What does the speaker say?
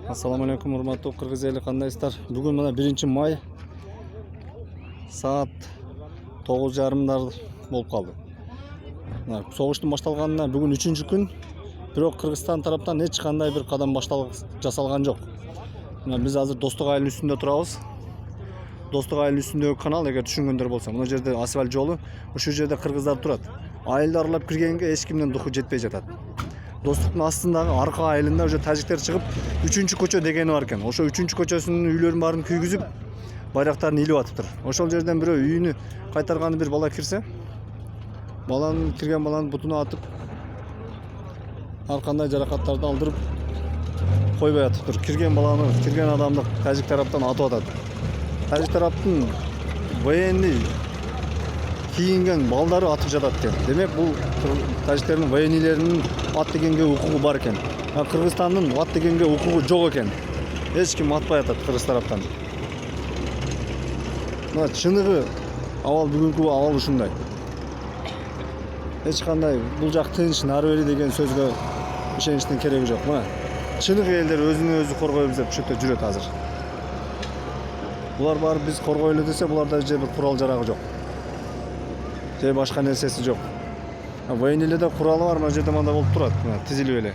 Assalamu alaikum урматтуу кыргыз эли, кандайсыздар? Бүгүн мына 1-май саат 9:30 болуп калды. Согуштун башталганына бүгүн 3-күн. Бирок Кыргызстан тараптан эч кандай бир кадам жасалган жок. Биз азыр Достук айылынын үстүндө турабыз. Достук айылынын үстүндөгү канал, эгер түшүнгөндөр болсо, мына жерде асфальт жолу, ушул жерде кыргыздар турат. Айылды аралап киргенге эч кимдин духу жетпей жатат. Достуктун астындагы арка айылында уже тажиктер чыгып 3-көчө дегени бар экен. Ошо 3-көчөсүнүн үйлөрүн баарын күйгүзүп, байрактарын илип атыптыр. Ошол жерден бирөө үйүнү кайтарганы бир бала кирсе, кирген баланын бутуна атып, ар кандай жаракаттарды алдырып койбой атыптыр. Кирген адамды тажик тараптан атып атат. Тажик тараптын военный кийинген балдары атып жатат экен. Демек бул тажиктердин военныйлеринин ат дегенге укугу бар экен. Кыргызстандын ат дегенге укугу жок экен. Эч ким атпай атат кыргыз тараптан. Мына чыныгы бүгүнкү абал ушундай. Эч кандай бул жак тынч, нары бери деген сөзгө ишеништин кереги жок. Мына чыныгы элдер өзүнө өзү коргойбуз деп ушетте жүрөт азыр. Булар барып биз коргойлу десе, буларда же бир курал жарагы жок. Же башка нерсеси жок. Военныйлерде куралы бар, мына жерде мында болуп турат, тизилип эле.